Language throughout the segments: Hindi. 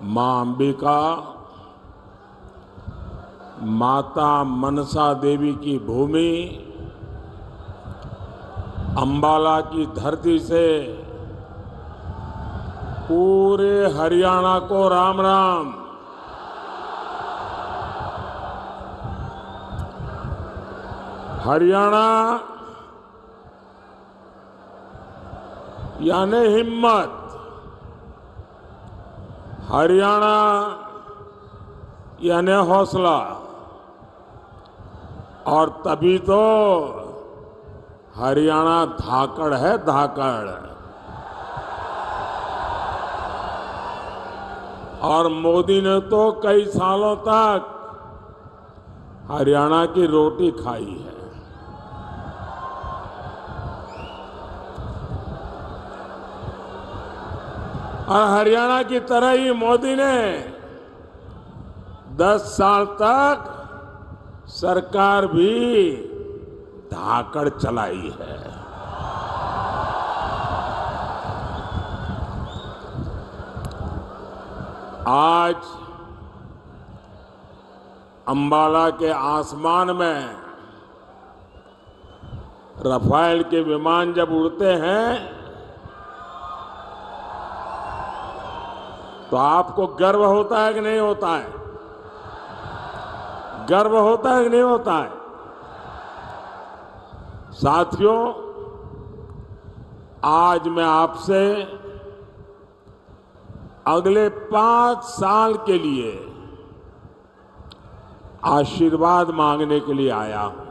मां अंबिका, माता मनसा देवी की भूमि अंबाला की धरती से पूरे हरियाणा को राम राम। हरियाणा यानी हिम्मत, हरियाणा यानी हौसला, और तभी तो हरियाणा धाकड़ है, धाकड़। और मोदी ने तो कई सालों तक हरियाणा की रोटी खाई है। और हरियाणा की तरह ही मोदी ने 10 साल तक सरकार भी धाकड़ चलाई है। आज अंबाला के आसमान में रफाल के विमान जब उड़ते हैं तो आपको गर्व होता है कि नहीं होता है? गर्व होता है कि नहीं होता है? साथियों, आज मैं आपसे अगले 5 साल के लिए आशीर्वाद मांगने के लिए आया हूं।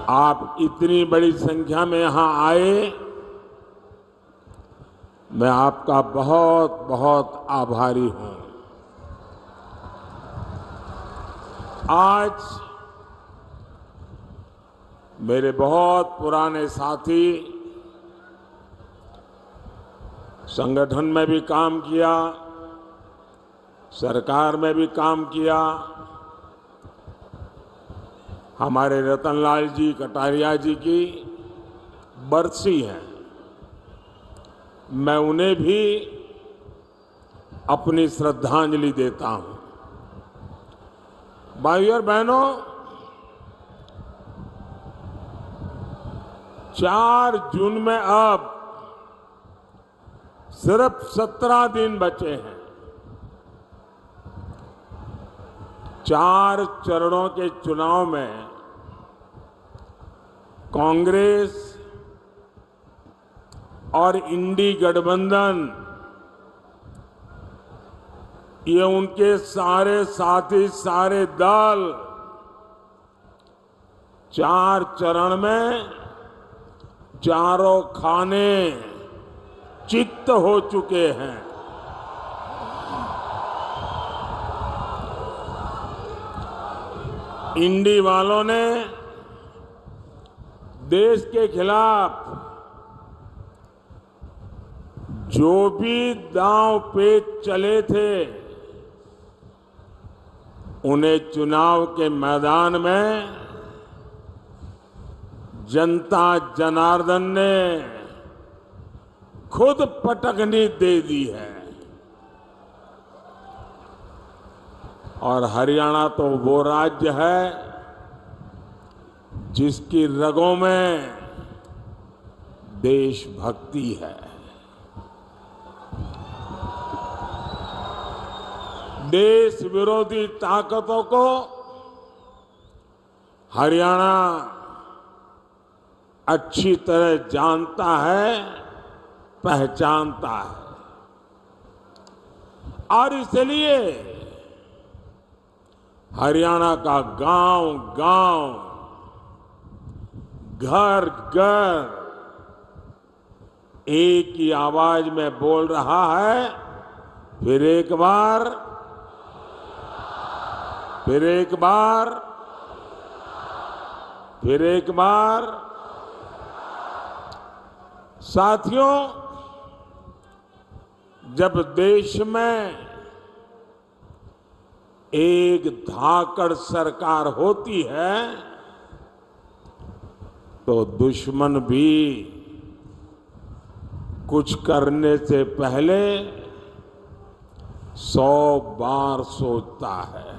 आप इतनी बड़ी संख्या में यहां आए, मैं आपका बहुत बहुत आभारी हूं। आज मेरे बहुत पुराने साथी, संगठन में भी काम किया, सरकार में भी काम किया, हमारे रतनलाल जी कटारिया जी की बरसी है। मैं उन्हें भी अपनी श्रद्धांजलि देता हूं। भाइयों और बहनों, 4 जून में अब सिर्फ 17 दिन बचे हैं। 4 चरणों के चुनाव में कांग्रेस और इंडी गठबंधन, ये उनके सारे साथी, सारे दल 4 चरण में चारों खाने चित्त हो चुके हैं। इंडी वालों ने देश के खिलाफ जो भी दांव पेच चले थे, उन्हें चुनाव के मैदान में जनता जनार्दन ने खुद पटकनी दे दी है। और हरियाणा तो वो राज्य है जिसकी रगों में देशभक्ति है। देश विरोधी ताकतों को हरियाणा अच्छी तरह जानता है, पहचानता है। और इसलिए हरियाणा का गांव-गांव, घर-घर एक ही आवाज में बोल रहा है, फिर एक बार, फिर एक बार, फिर एक बार। साथियों, जब देश में एक धाकड़ सरकार होती है तो दुश्मन भी कुछ करने से पहले 100 बार सोचता है।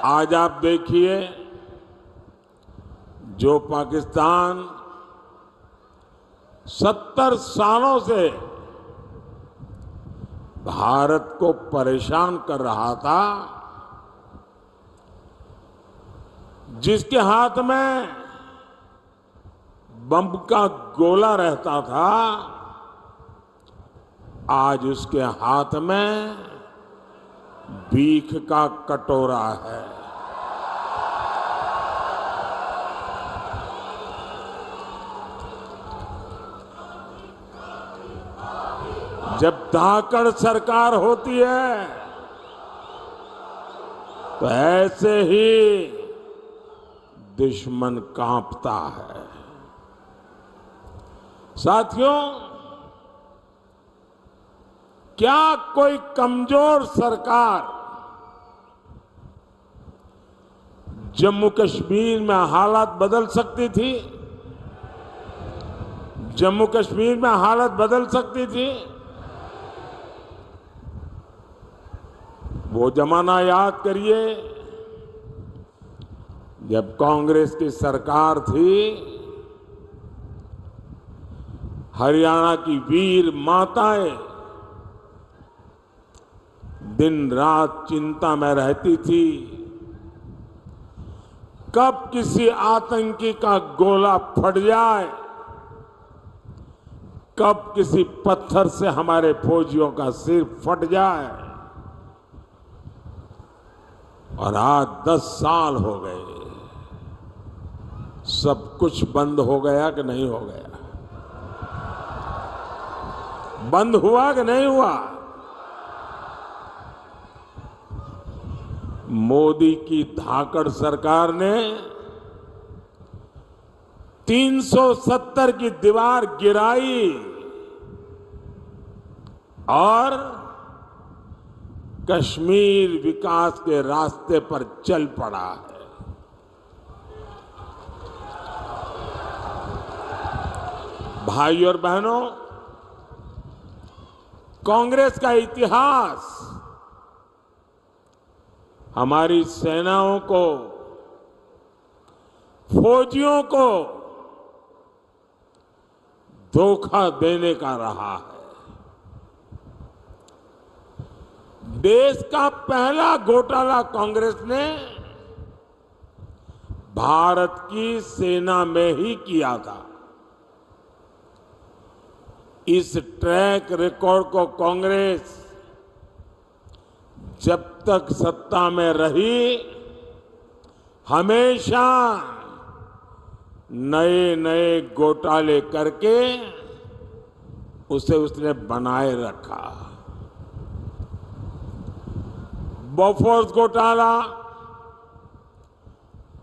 आज आप देखिए, जो पाकिस्तान 70 सालों से भारत को परेशान कर रहा था, जिसके हाथ में बम का गोला रहता था, आज उसके हाथ में भीख का कटोरा है। जब धाकड़ सरकार होती है तो ऐसे ही दुश्मन कांपता है। साथियों, क्या कोई कमजोर सरकार जम्मू कश्मीर में हालात बदल सकती थी? जम्मू कश्मीर में हालत बदल सकती थी? वो जमाना याद करिए जब कांग्रेस की सरकार थी। हरियाणा की वीर माताएं दिन रात चिंता में रहती थी, कब किसी आतंकी का गोला फट जाए, कब किसी पत्थर से हमारे फौजियों का सिर फट जाए। और आज 10 साल हो गए, सब कुछ बंद हो गया कि नहीं हो गया? बंद हुआ कि नहीं हुआ? मोदी की धाकड़ सरकार ने 370 की दीवार गिराई और कश्मीर विकास के रास्ते पर चल पड़ा है। भाई और बहनों, कांग्रेस का इतिहास हमारी सेनाओं को, फौजियों को धोखा देने का रहा है। देश का पहला घोटाला कांग्रेस ने भारत की सेना में ही किया था। इस ट्रैक रिकॉर्ड को कांग्रेस जब तक सत्ता में रही, हमेशा नए नए घोटाले करके उसे उसने बनाए रखा। बोफोर्स घोटाला,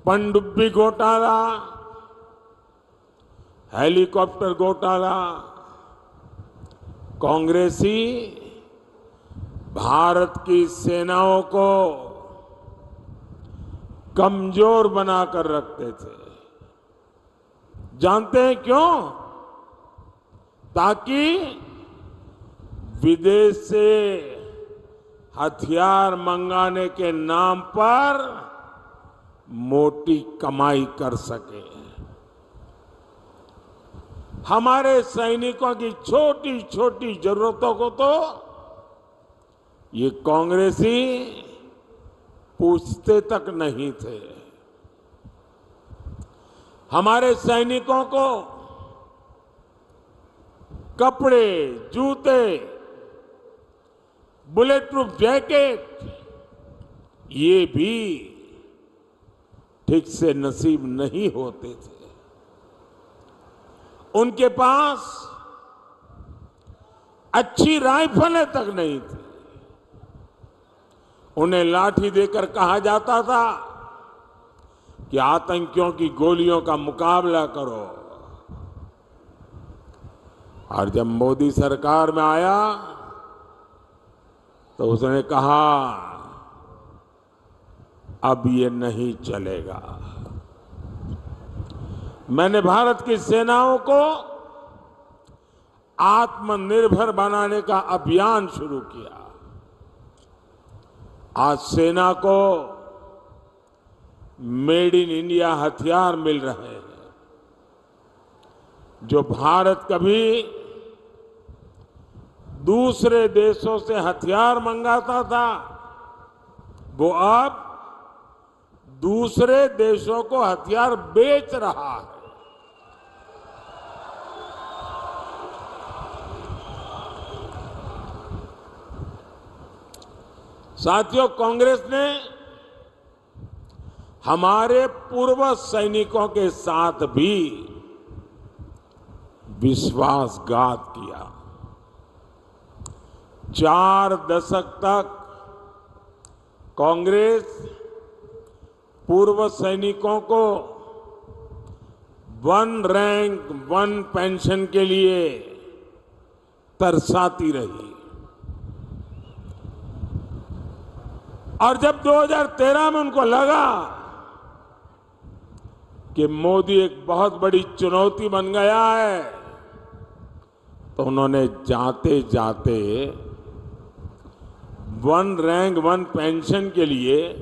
पनडुब्बी घोटाला, हेलीकॉप्टर घोटाला, कांग्रेसी भारत की सेनाओं को कमजोर बनाकर रखते थे। जानते हैं क्यों? ताकि विदेश से हथियार मंगाने के नाम पर मोटी कमाई कर सके। हमारे सैनिकों की छोटी छोटी जरूरतों को तो ये कांग्रेसी पूछते तक नहीं थे। हमारे सैनिकों को कपड़े, जूते, बुलेट प्रूफ जैकेट, ये भी ठीक से नसीब नहीं होते थे। उनके पास अच्छी राइफलें तक नहीं थी। उन्हें लाठी देकर कहा जाता था कि आतंकियों की गोलियों का मुकाबला करो। और जब मोदी सरकार में आया तो उसने कहा अब ये नहीं चलेगा। मैंने भारत की सेनाओं को आत्मनिर्भर बनाने का अभियान शुरू किया। आज सेना को मेड इन इंडिया हथियार मिल रहे हैं। जो भारत कभी दूसरे देशों से हथियार मंगाता था, वो अब दूसरे देशों को हथियार बेच रहा है। साथियों, कांग्रेस ने हमारे पूर्व सैनिकों के साथ भी विश्वासघात किया। 4 दशक तक कांग्रेस पूर्व सैनिकों को 1 रैंक 1 पेंशन के लिए तरसाती रही। और जब 2013 में उनको लगा कि मोदी एक बहुत बड़ी चुनौती बन गया है, तो उन्होंने जाते जाते 1 रैंक 1 पेंशन के लिए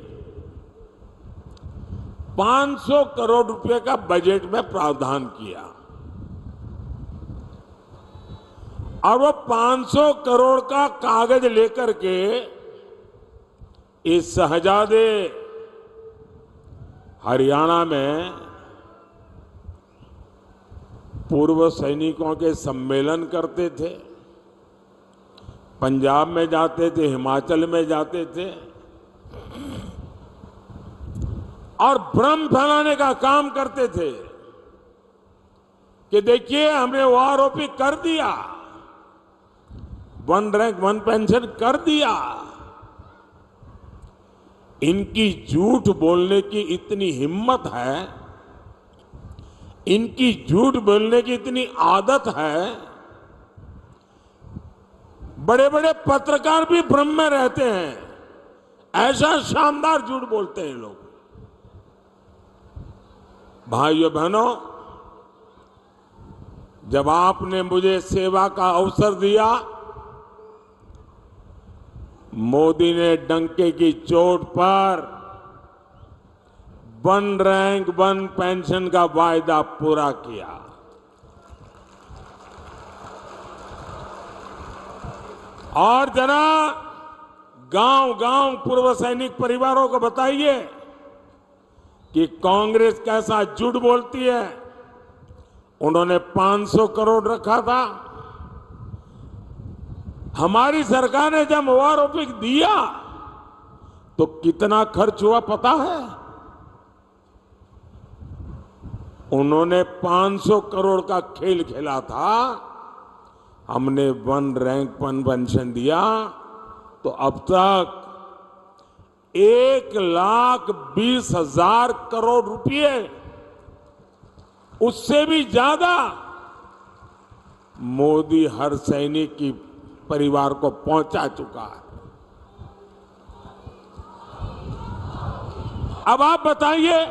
500 करोड़ रुपए का बजट में प्रावधान किया। और वो 500 करोड़ का कागज लेकर के इस शहजादे हरियाणा में पूर्व सैनिकों के सम्मेलन करते थे, पंजाब में जाते थे, हिमाचल में जाते थे और भ्रम फैलाने का काम करते थे कि देखिए हमने वो आरोपी कर दिया, 1 रैंक 1 पेंशन कर दिया। इनकी झूठ बोलने की इतनी हिम्मत है, इनकी झूठ बोलने की इतनी आदत है, बड़े बड़े पत्रकार भी भ्रम में रहते हैं। ऐसा शानदार झूठ बोलते हैं लोग। भाइयों बहनों, जब आपने मुझे सेवा का अवसर दिया, मोदी ने डंके की चोट पर 1 रैंक 1 पेंशन का वायदा पूरा किया। और जरा गांव-गांव पूर्व सैनिक परिवारों को बताइए कि कांग्रेस कैसा झूठ बोलती है। उन्होंने 500 करोड़ रखा था। हमारी सरकार ने जब ओआरओपी दिया तो कितना खर्च हुआ पता है? उन्होंने 500 करोड़ का खेल खेला था, हमने 1 रैंक 1 पेंशन दिया, तो अब तक 1,20,000 करोड़ रुपए, उससे भी ज्यादा मोदी हर सैनिक की परिवार को पहुंचा चुका है। अब आप बताइए,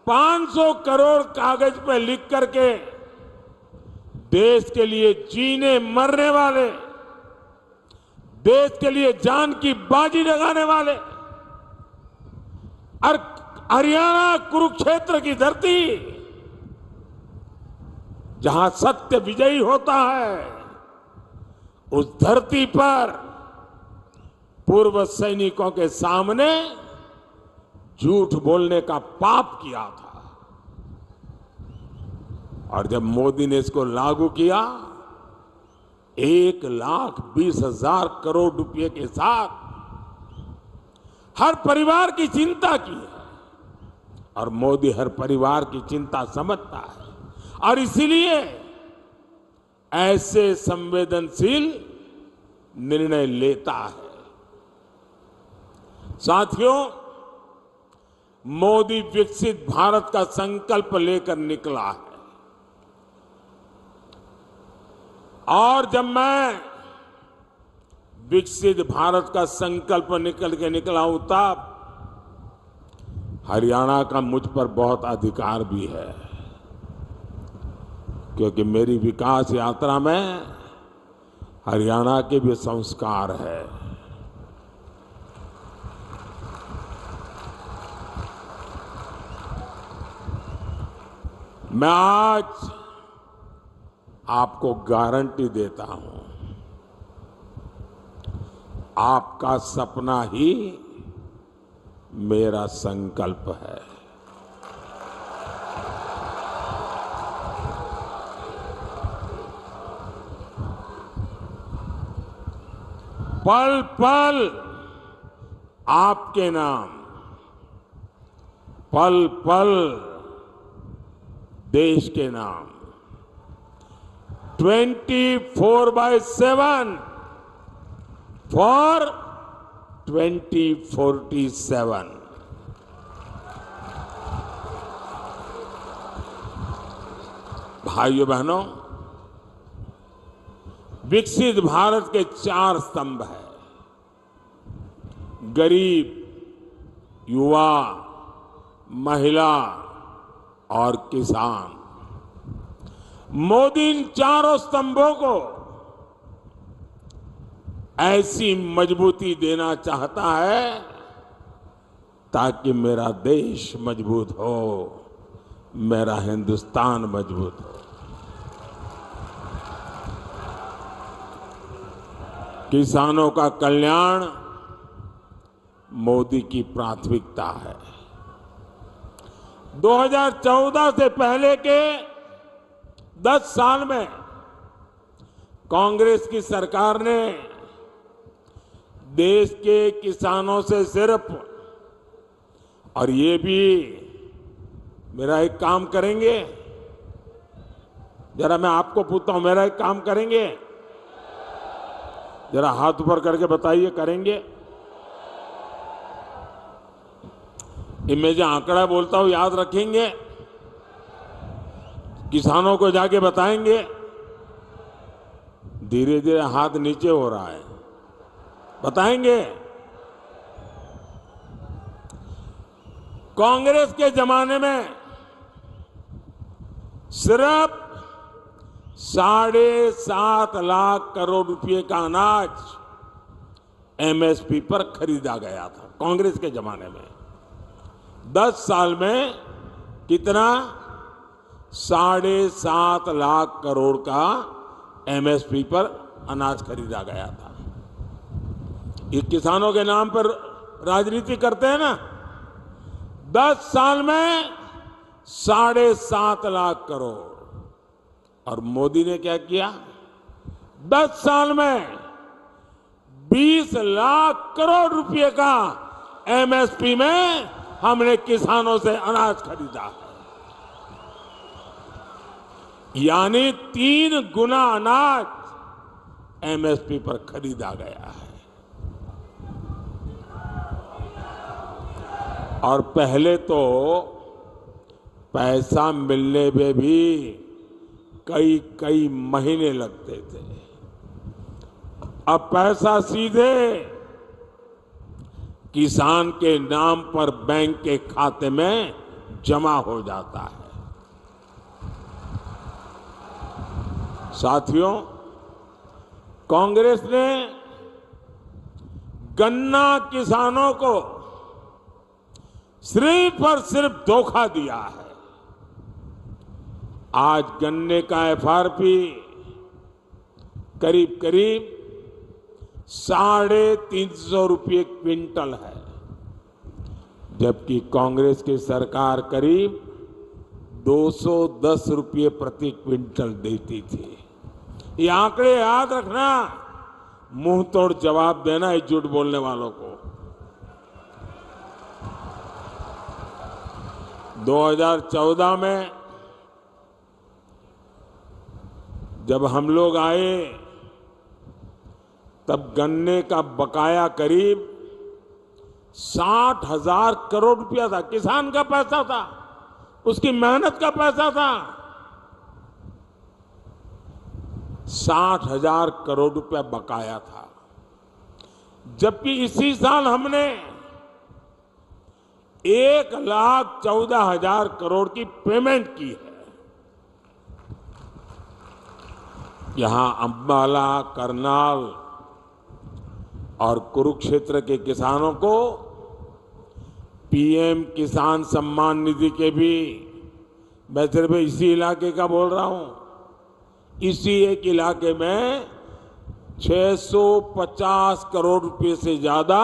500 करोड़ कागज पे लिख करके देश के लिए जीने मरने वाले, देश के लिए जान की बाजी लगाने वाले, और हरियाणा कुरुक्षेत्र की धरती जहां सत्य विजयी होता है, उस धरती पर पूर्व सैनिकों के सामने झूठ बोलने का पाप किया था। और जब मोदी ने इसको लागू किया, 1,20,000 करोड़ रुपए के साथ हर परिवार की चिंता की है। और मोदी हर परिवार की चिंता समझता है, और इसीलिए ऐसे संवेदनशील निर्णय लेता है। साथियों, मोदी विकसित भारत का संकल्प लेकर निकला है। और जब मैं विकसित भारत का संकल्प निकल के निकला हूं, तब हरियाणा का मुझ पर बहुत अधिकार भी है। क्योंकि मेरी विकास यात्रा में हरियाणा के भी संस्कार है। मैं आज आपको गारंटी देता हूं, आपका सपना ही मेरा संकल्प है। पल पल आपके नाम, पल पल देश के नाम, 24/7 फॉर 2047। भाइयों बहनों, विकसित भारत के 4 स्तंभ हैं: गरीब, युवा, महिला और किसान। मोदी इन 4 स्तंभों को ऐसी मजबूती देना चाहता है ताकि मेरा देश मजबूत हो, मेरा हिंदुस्तान मजबूत हो। किसानों का कल्याण मोदी की प्राथमिकता है। 2014 से पहले के 10 साल में कांग्रेस की सरकार ने देश के किसानों से सिर्फ, और ये भी मेरा एक काम करेंगे, जरा मैं आपको पूछता हूं, मेरा एक काम करेंगे? जरा हाथ ऊपर करके बताइए, करेंगे? मैं जो आंकड़ा बोलता हूं याद रखेंगे? किसानों को जाके बताएंगे? धीरे धीरे हाथ नीचे हो रहा है, बताएंगे? कांग्रेस के जमाने में सिर्फ 7.5 लाख करोड़ रुपए का अनाज एमएसपी पर खरीदा गया था। कांग्रेस के जमाने में 10 साल में कितना? 7.5 लाख करोड़ का एमएसपी पर अनाज खरीदा गया था। ये किसानों के नाम पर राजनीति करते हैं ना। 10 साल में 7.5 लाख करोड़। और मोदी ने क्या किया? 10 साल में 20 लाख करोड़ रुपए का एमएसपी में हमने किसानों से अनाज खरीदा, यानी 3 गुना अनाज एमएसपी पर खरीदा गया है। और पहले तो पैसा मिलने में भी कई महीने लगते थे। अब पैसा सीधे किसान के नाम पर बैंक के खाते में जमा हो जाता है। साथियों, कांग्रेस ने गन्ना किसानों को सिर्फ और सिर्फ धोखा दिया है। आज गन्ने का एफआरपी करीब करीब 350 रुपये क्विंटल है, जबकि कांग्रेस की सरकार करीब 210 रुपये प्रति क्विंटल देती थी। ये आंकड़े याद रखना, मुंह तोड़ जवाब देना है झूठ बोलने वालों को। 2014 में जब हम लोग आए तब गन्ने का बकाया करीब 60,000 करोड़ रुपया था। किसान का पैसा था, उसकी मेहनत का पैसा था। 60,000 करोड़ रुपया बकाया था, जबकि इसी साल हमने 1,14,000 करोड़ की पेमेंट की है। यहां अंबाला, करनाल और कुरुक्षेत्र के किसानों को पीएम किसान सम्मान निधि के भी, मैं सिर्फ इसी इलाके का बोल रहा हूं, इसी एक इलाके में 650 करोड़ रुपए से ज्यादा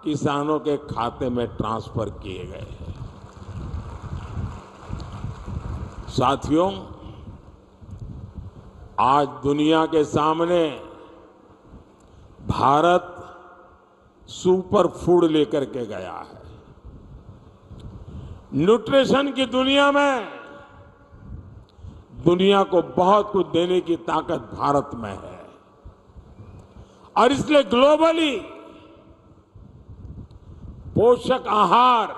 किसानों के खाते में ट्रांसफर किए गए हैं। साथियों, आज दुनिया के सामने भारत सुपर फूड लेकर के गया है। न्यूट्रिशन की दुनिया में दुनिया को बहुत कुछ देने की ताकत भारत में है और इसलिए ग्लोबली पोषक आहार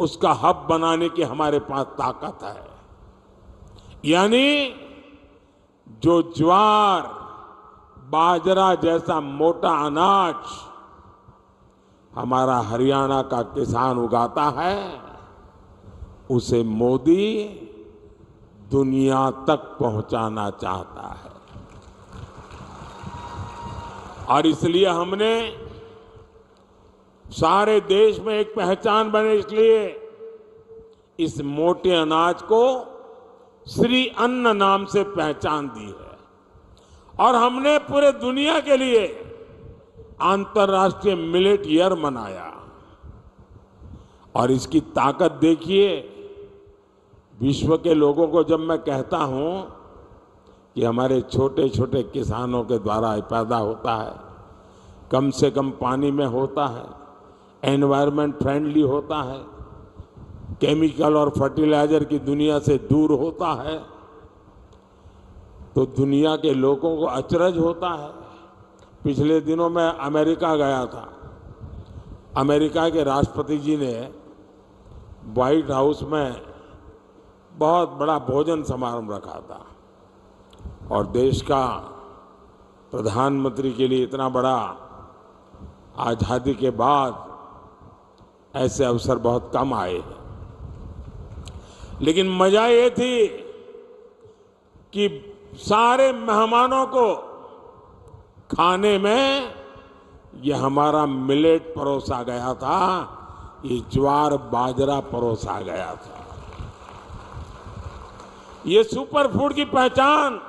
उसका हब बनाने की हमारे पास ताकत है। यानी जो ज्वार, बाजरा जैसा मोटा अनाज हमारा हरियाणा का किसान उगाता है, उसे मोदी दुनिया तक पहुंचाना चाहता है। और इसलिए हमने सारे देश में एक पहचान बने, इसलिए इस मोटे अनाज को श्री अन्न नाम से पहचान दी है। और हमने पूरे दुनिया के लिए अंतर्राष्ट्रीय मिलेट ईयर मनाया। और इसकी ताकत देखिए, विश्व के लोगों को जब मैं कहता हूं कि हमारे छोटे छोटे किसानों के द्वारा पैदा होता है, कम से कम पानी में होता है, एनवायरमेंट फ्रेंडली होता है, केमिकल और फर्टिलाइजर की दुनिया से दूर होता है, तो दुनिया के लोगों को अचरज होता है। पिछले दिनों मैं अमेरिका गया था। अमेरिका के राष्ट्रपति जी ने व्हाइट हाउस में बहुत बड़ा भोजन समारोह रखा था और देश का प्रधानमंत्री के लिए इतना बड़ा आजादी के बाद ऐसे अवसर बहुत कम आए हैं। लेकिन मजा ये थी कि सारे मेहमानों को खाने में ये हमारा मिलेट परोसा गया था, ये ज्वार बाजरा परोसा गया था। ये सुपर फूड की पहचान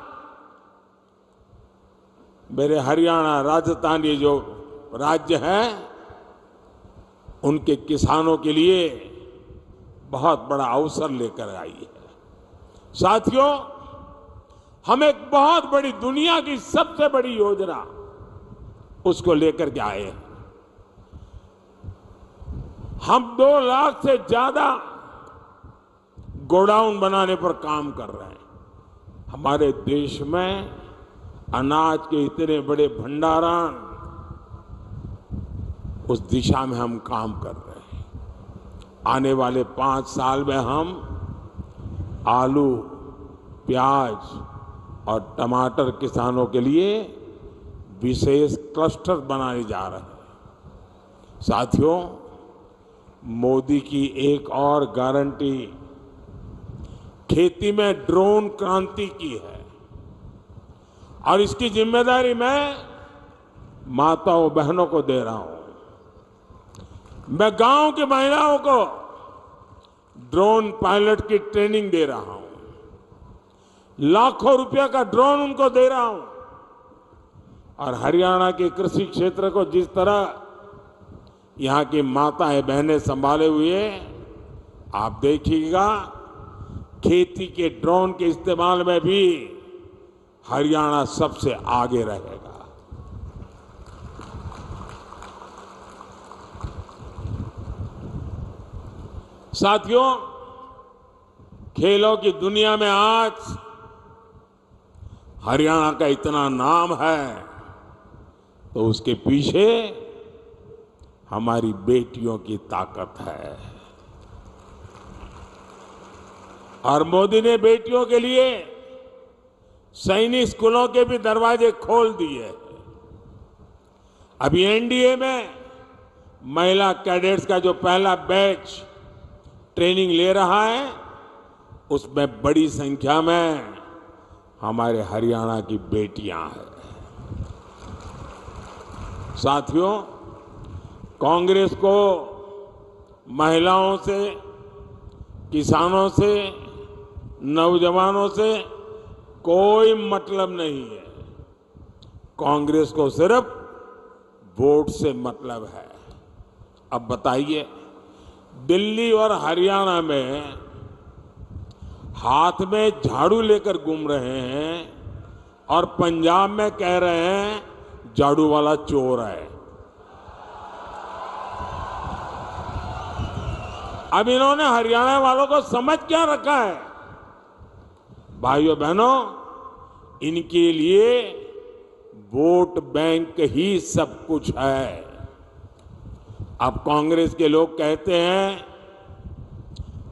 मेरे हरियाणा, राजस्थान, ये जो राज्य है, उनके किसानों के लिए बहुत बड़ा अवसर लेकर आई है। साथियों, हम एक बहुत बड़ी, दुनिया की सबसे बड़ी योजना उसको लेकर के आए हैं। हम 2 लाख से ज्यादा गोडाउन बनाने पर काम कर रहे हैं। हमारे देश में अनाज के इतने बड़े भंडारण, उस दिशा में हम काम कर रहे हैं। आने वाले 5 साल में हम आलू, प्याज और टमाटर किसानों के लिए विशेष क्लस्टर बनाने जा रहे हैं। साथियों, मोदी की एक और गारंटी खेती में ड्रोन क्रांति की है और इसकी जिम्मेदारी मैं माताओं बहनों को दे रहा हूं। मैं गांव की महिलाओं को ड्रोन पायलट की ट्रेनिंग दे रहा हूं, लाखों रुपया का ड्रोन उनको दे रहा हूं। और हरियाणा के कृषि क्षेत्र को जिस तरह यहां की माताएं बहनें संभाले हुए, आप देखिएगा खेती के ड्रोन के इस्तेमाल में भी हरियाणा सबसे आगे रहेगा। साथियों, खेलों की दुनिया में आज हरियाणा का इतना नाम है, तो उसके पीछे हमारी बेटियों की ताकत है। और मोदी ने बेटियों के लिए सैनिक स्कूलों के भी दरवाजे खोल दिए। अभी एनडीए में महिला कैडेट्स का जो पहला बैच ट्रेनिंग ले रहा है, उसमें बड़ी संख्या में हमारे हरियाणा की बेटियां हैं। साथियों, कांग्रेस को महिलाओं से, किसानों से, नौजवानों से कोई मतलब नहीं है। कांग्रेस को सिर्फ वोट से मतलब है। अब बताइए, दिल्ली और हरियाणा में हाथ में झाड़ू लेकर घूम रहे हैं और पंजाब में कह रहे हैं झाड़ू वाला चोर है। अब इन्होंने हरियाणा वालों को समझ क्या रखा है? भाइयों बहनों, इनके लिए वोट बैंक ही सब कुछ है। अब कांग्रेस के लोग कहते हैं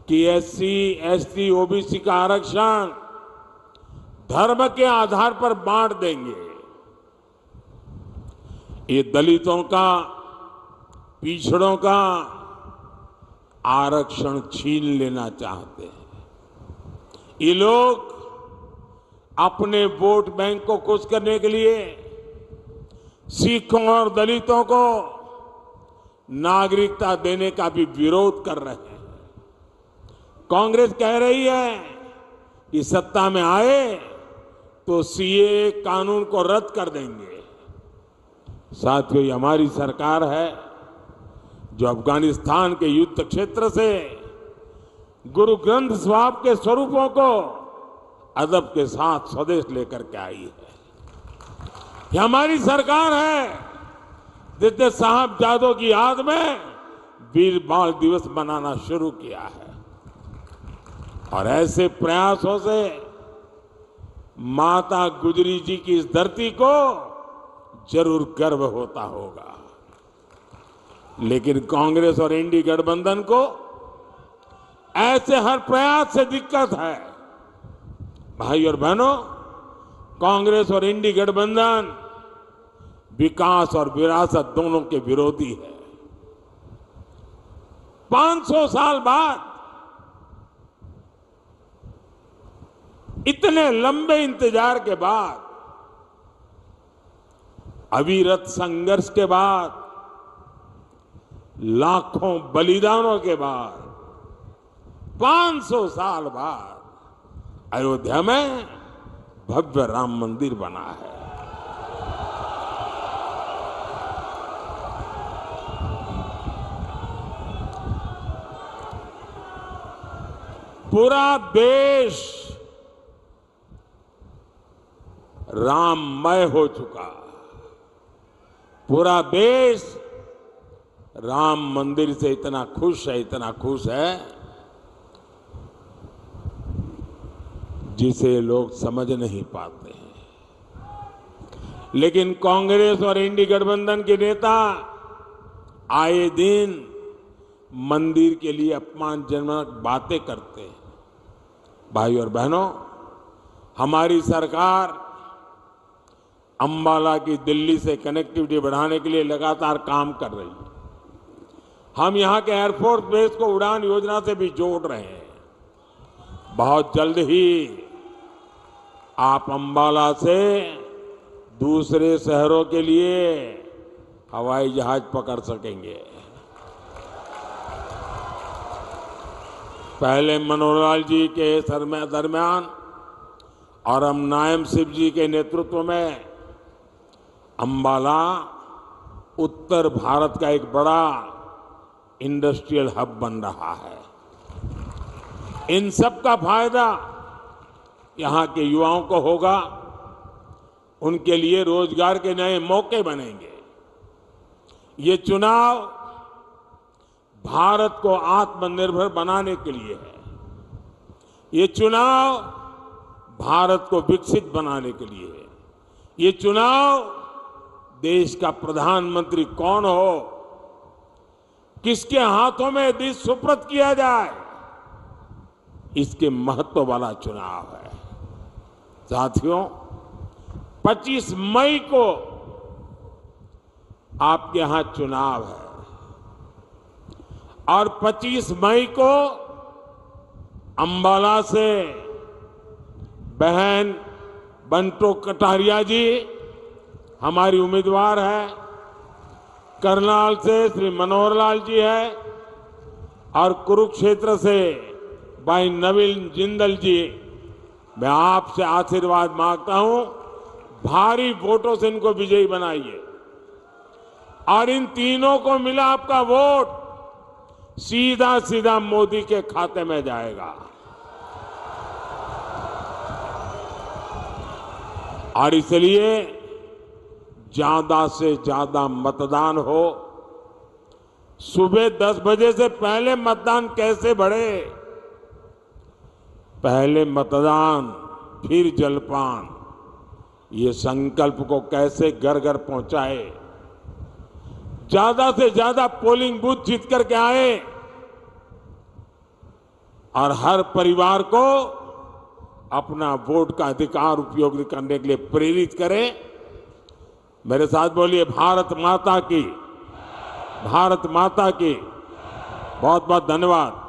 कि एससी, एसटी, ओबीसी का आरक्षण धर्म के आधार पर बांट देंगे। ये दलितों का, पिछड़ों का आरक्षण छीन लेना चाहते हैं। ये लोग अपने वोट बैंक को खुश करने के लिए सिखों और दलितों को नागरिकता देने का भी विरोध कर रहे हैं। कांग्रेस कह रही है कि सत्ता में आए तो सीए कानून को रद्द कर देंगे। साथियों, ये हमारी सरकार है जो अफगानिस्तान के युद्ध क्षेत्र से गुरु ग्रंथ साहब के स्वरूपों को अदब के साथ स्वदेश लेकर के आई है। ये हमारी सरकार है जिसने साहबजादों की याद में वीर बाल दिवस मनाना शुरू किया है। और ऐसे प्रयासों से माता गुजरी जी की इस धरती को जरूर गर्व होता होगा। लेकिन कांग्रेस और इंडी गठबंधन को ऐसे हर प्रयास से दिक्कत है। भाई और बहनों, कांग्रेस और इंडी गठबंधन विकास और विरासत दोनों के विरोधी है। 500 साल बाद, इतने लंबे इंतजार के बाद, अविरत संघर्ष के बाद, लाखों बलिदानों के बाद, 500 साल बाद अयोध्या में भव्य राम मंदिर बना है। पूरा देश राममय हो चुका। पूरा देश राम मंदिर से इतना खुश है, इतना खुश है, जिसे लोग समझ नहीं पाते हैं। लेकिन कांग्रेस और इंडी गठबंधन के नेता आए दिन मंदिर के लिए अपमानजनक बातें करते हैं। भाई और बहनों, हमारी सरकार अंबाला की दिल्ली से कनेक्टिविटी बढ़ाने के लिए लगातार काम कर रही है। हम यहां के एयरफोर्स बेस को उड़ान योजना से भी जोड़ रहे हैं। बहुत जल्द ही आप अंबाला से दूसरे शहरों के लिए हवाई जहाज पकड़ सकेंगे। पहले मनोहर जी के दरमियान और हम नायब सिंह जी के नेतृत्व में अंबाला उत्तर भारत का एक बड़ा इंडस्ट्रियल हब बन रहा है। इन सब का फायदा यहां के युवाओं को होगा। उनके लिए रोजगार के नए मौके बनेंगे। ये चुनाव भारत को आत्मनिर्भर बनाने के लिए है। ये चुनाव भारत को विकसित बनाने के लिए है। ये चुनाव देश का प्रधानमंत्री कौन हो, किसके हाथों में देश सुपुर्द किया जाए, इसके महत्व वाला चुनाव है। साथियों, 25 मई को आपके यहां चुनाव है और 25 मई को अंबाला से बहन बंटो कटारिया जी हमारी उम्मीदवार है, करनाल से श्री मनोहर लाल जी है और कुरुक्षेत्र से भाई नवीन जिंदल जी। मैं आपसे आशीर्वाद मांगता हूं, भारी वोटों से इनको विजयी बनाइए और इन तीनों को मिला आपका वोट सीधा सीधा मोदी के खाते में जाएगा। और इसलिए ज्यादा से ज्यादा मतदान हो। सुबह 10 बजे से पहले मतदान कैसे बढ़े? पहले मतदान फिर जलपान, ये संकल्प को कैसे घर घर पहुंचाए। ज्यादा से ज्यादा पोलिंग बूथ जीत करके आए और हर परिवार को अपना वोट का अधिकार उपयोग करने के लिए प्रेरित करें। मेरे साथ बोलिए, भारत माता की, भारत माता की। बहुत बहुत धन्यवाद।